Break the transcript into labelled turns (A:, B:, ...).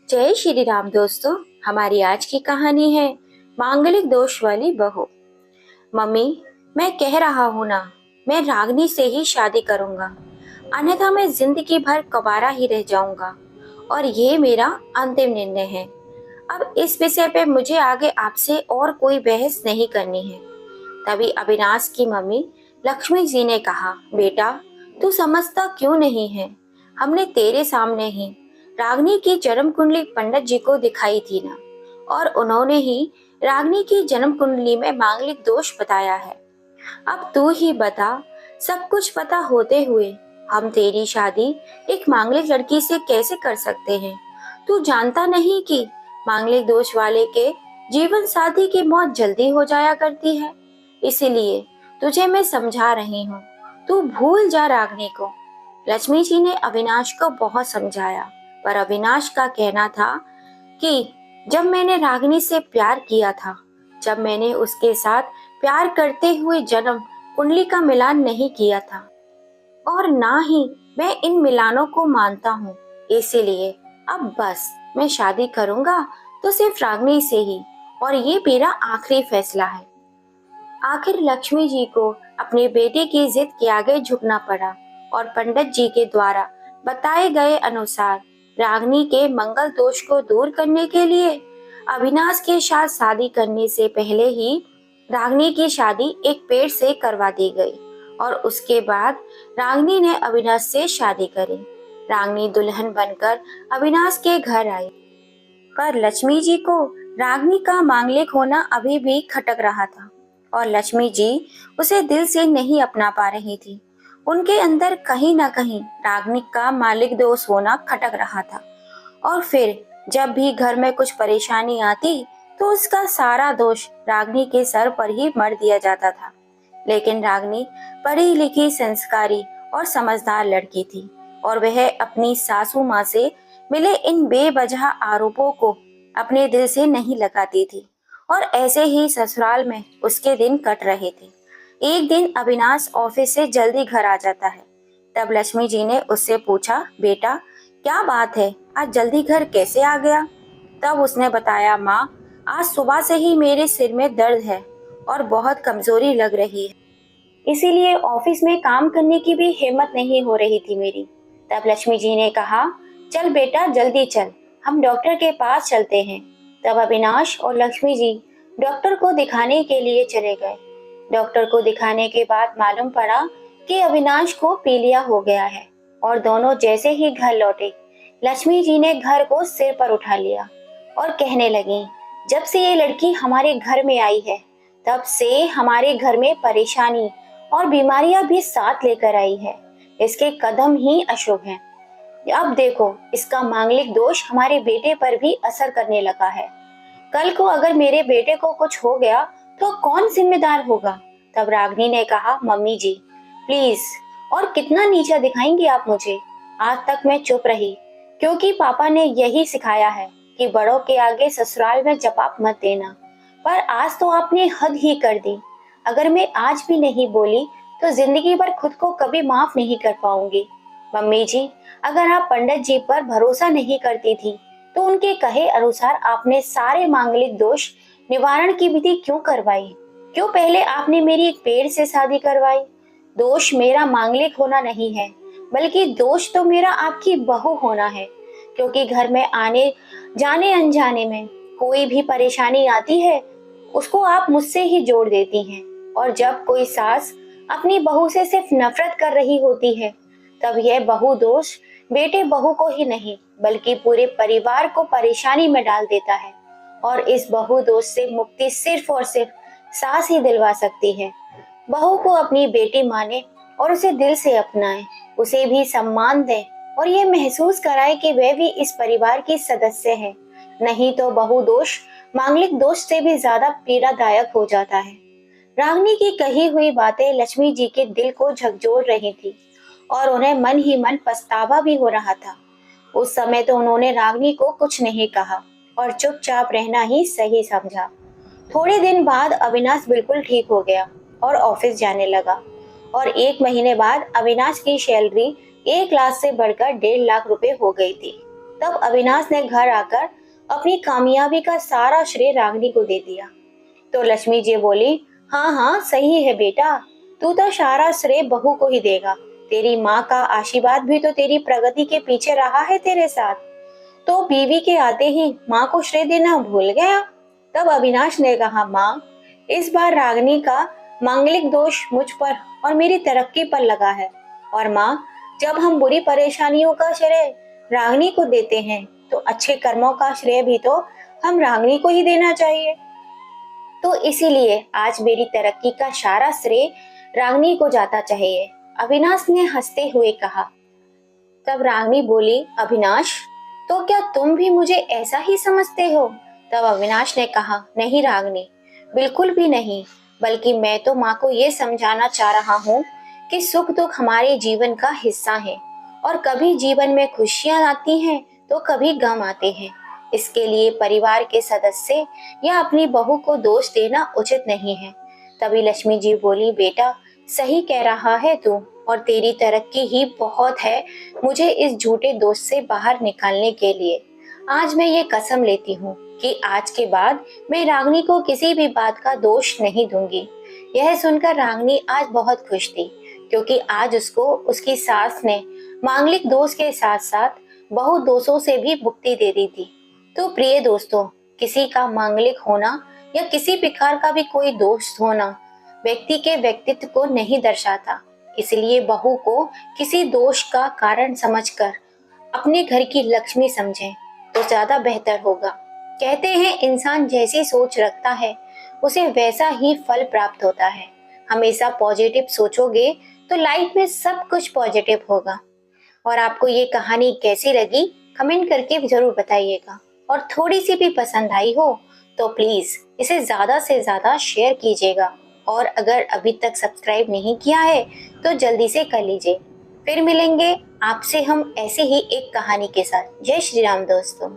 A: जय श्री राम दोस्तों। हमारी आज की कहानी है मांगलिक दोष वाली बहू। मम्मी, मैं कह रहा हूँ ना, मैं रागनी से ही शादी करूंगा, अन्यथा मैं जिंदगी भर कुंवारा ही रह जाऊंगा और ये मेरा अंतिम निर्णय है। अब इस विषय पे मुझे आगे आपसे और कोई बहस नहीं करनी है। तभी अविनाश की मम्मी लक्ष्मी जी ने कहा, बेटा तू समझता क्यों नहीं है? हमने तेरे सामने ही रागनी की जन्म कुंडली पंडित जी को दिखाई थी ना, और उन्होंने ही रागनी की जन्म कुंडली में मांगलिक दोष बताया है। अब तू ही बता, सब कुछ पता होते हुए हम तेरी शादी एक मांगलिक लड़की से कैसे कर सकते हैं? तू जानता नहीं कि मांगलिक दोष वाले के जीवन साथी की मौत जल्दी हो जाया करती है। इसीलिए तुझे मैं समझा रही हूँ, तू भूल जा रागनी को। लक्ष्मी जी ने अविनाश को बहुत समझाया, पर अविनाश का कहना था कि जब मैंने रागिनी से प्यार किया था, जब मैंने उसके साथ प्यार करते हुए जन्म कुंडली का मिलान नहीं किया था, और ना ही मैं इन मिलानों को मानता हूँ, इसीलिए अब बस मैं शादी करूंगा तो सिर्फ रागिनी से ही, और ये मेरा आखिरी फैसला है। आखिर लक्ष्मी जी को अपने बेटे की जिद के आगे झुकना पड़ा और पंडित जी के द्वारा बताए गए अनुसार रागिनी के मंगल दोष को दूर करने के लिए अविनाश के साथ शादी करने से पहले ही रागिनी की शादी एक पेड़ से करवा दी गई, और उसके बाद रागिनी ने अविनाश से शादी करी। रागिनी दुल्हन बनकर अविनाश के घर आई, पर लक्ष्मी जी को रागिनी का मांगलिक होना अभी भी खटक रहा था और लक्ष्मी जी उसे दिल से नहीं अपना पा रही थी। उनके अंदर कहीं ना कहीं रागिनी का मालिक दोष होना खटक रहा था, और फिर जब भी घर में कुछ परेशानी आती तो उसका सारा दोष रागिनी के सर पर ही मर दिया जाता था। लेकिन रागिनी पढ़ी लिखी, संस्कारी और समझदार लड़की थी, और वह अपनी सासू माँ से मिले इन बेवजह आरोपों को अपने दिल से नहीं लगाती थी, और ऐसे ही ससुराल में उसके दिन कट रहे थे। एक दिन अविनाश ऑफिस से जल्दी घर आ जाता है। तब लक्ष्मी जी ने उससे पूछा, बेटा क्या बात है, आज जल्दी घर कैसे आ गया? तब उसने बताया, माँ आज सुबह से ही मेरे सिर में दर्द है और बहुत कमजोरी लग रही है, इसीलिए ऑफिस में काम करने की भी हिम्मत नहीं हो रही थी मेरी। तब लक्ष्मी जी ने कहा, चल बेटा जल्दी चल, हम डॉक्टर के पास चलते हैं। तब अविनाश और लक्ष्मी जी डॉक्टर को दिखाने के लिए चले गए। डॉक्टर को दिखाने के बाद मालूम पड़ा कि अविनाश को पीलिया हो गया है, और दोनों जैसे ही घर लौटे लक्ष्मी जी ने घर को सिर पर उठा लिया और कहने लगी, जब से ये लड़की हमारे घर में आई है तब से हमारे घर में परेशानी और बीमारियां भी साथ लेकर आई है। इसके कदम ही अशुभ हैं। अब देखो, इसका मांगलिक दोष हमारे बेटे पर भी असर करने लगा है। कल को अगर मेरे बेटे को कुछ हो गया तो कौन जिम्मेदार होगा? तब रागिनी ने कहा, मम्मी जी प्लीज, और कितना नीचा दिखाएंगी आप मुझे? आज तक मैं चुप रही क्योंकि पापा ने यही सिखाया है कि बड़ों के आगे ससुराल में जवाब मत देना, पर आज तो आपने हद ही कर दी। अगर मैं आज भी नहीं बोली तो जिंदगी भर खुद को कभी माफ नहीं कर पाऊंगी। मम्मी जी, अगर आप पंडित जी पर भरोसा नहीं करती थी तो उनके कहे अनुसार आपने सारे मांगलिक दोष निवारण की विधि क्यों करवाई? क्यों पहले आपने मेरी एक पेड़ से शादी करवाई? दोष मेरा मांगलिक होना नहीं है, बल्कि दोष तो मेरा आपकी बहू होना है, क्योंकि घर में आने जाने अनजाने में कोई भी परेशानी आती है उसको आप मुझसे ही जोड़ देती हैं, और जब कोई सास अपनी बहू से सिर्फ नफरत कर रही होती है तब यह बहू दोष बेटे बहू को ही नहीं बल्कि पूरे परिवार को परेशानी में डाल देता है, और इस बहू दोष से मुक्ति सिर्फ और सिर्फ सास ही दिलवा सकती है। बहू को अपनी बेटी माने और उसे दिल से अपनाए, उसे भी सम्मान दें और ये महसूस कराए कि वह भी इस परिवार की सदस्य है। नहीं तो बहू दोष मांगलिक दोष से भी ज्यादा पीड़ादायक हो जाता है। रागिनी की कही हुई बातें लक्ष्मी जी के दिल को झकझोर रही थी, और उन्हें मन ही मन पछतावा भी हो रहा था। उस समय तो उन्होंने रागिनी को कुछ नहीं कहा और चुपचाप रहना ही सही समझा। थोड़े दिन बाद अविनाश बिल्कुल ठीक हो गया और ऑफिस जाने लगा, और 1 महीने बाद अविनाश की सैलरी 1 लाख से बढ़कर 1.5 लाख रुपए हो गई थी। तब अविनाश ने घर आकर अपनी कामयाबी का सारा श्रेय रागिनी को दे दिया। तो लक्ष्मी जी बोली, हाँ हाँ सही है बेटा, तू तो सारा श्रेय बहू को ही देगा। तेरी माँ का आशीर्वाद भी तो तेरी प्रगति के पीछे रहा है तेरे साथ। तो बीवी के आते ही माँ को श्रेय देना भूल गया। तब अविनाश ने कहा, माँ इस बार रागिनी का मांगलिक दोष मुझ पर और मेरी तरक्की पर लगा है। और माँ, जब हम बुरी परेशानियों का श्रेय रागिनी को देते हैं तो अच्छे कर्मों का श्रेय भी तो हम रागिनी को ही देना चाहिए। तो इसीलिए आज मेरी तरक्की का सारा श्रेय रागिनी को जाता चाहिए, अविनाश ने हंसते हुए कहा। तब रागिनी बोली, अविनाश तो क्या तुम भी मुझे ऐसा ही समझते हो? तब अविनाश ने कहा, नहीं रागिनी, बिल्कुल भी नहीं, बल्कि मैं तो माँ को ये समझाना चाह रहा हूँ कि सुख दुख हमारे जीवन का हिस्सा है और कभी जीवन में खुशियाँ आती हैं तो कभी गम आते हैं। इसके लिए परिवार के सदस्य या अपनी बहू को दोष देना उचित नहीं है। तभी लक्ष्मी जी बोली, बेटा सही कह रहा है तू, और तेरी तरक्की ही बहुत है मुझे इस झूठे दोष से बाहर निकालने के लिए। आज मैं ये कसम लेती हूँ कि आज के बाद मैं रागिनी को किसी भी बात का दोष नहीं दूंगी। यह सुनकर रागिनी आज बहुत खुश थी, क्योंकि आज उसको उसकी सास ने मांगलिक दोष के साथ साथ बहुत दोषों से भी मुक्ति दे दी थी। तो प्रिय दोस्तों, किसी का मांगलिक होना या किसी प्रकार का भी कोई दोष होना व्यक्ति के व्यक्तित्व को नहीं दर्शाता। इसलिए बहू को किसी दोष का कारण समझकर अपने घर की लक्ष्मी समझें तो ज्यादा बेहतर होगा। कहते हैं इंसान जैसी सोच रखता है उसे वैसा ही फल प्राप्त होता है। हमेशा पॉजिटिव सोचोगे तो लाइफ में सब कुछ पॉजिटिव होगा। और आपको ये कहानी कैसी लगी कमेंट करके जरूर बताइएगा, और थोड़ी सी भी पसंद आई हो तो प्लीज इसे ज्यादा से ज्यादा शेयर कीजिएगा, और अगर अभी तक सब्सक्राइब नहीं किया है तो जल्दी से कर लीजिए। फिर मिलेंगे आपसे हम ऐसे ही एक कहानी के साथ। जय श्री राम दोस्तों।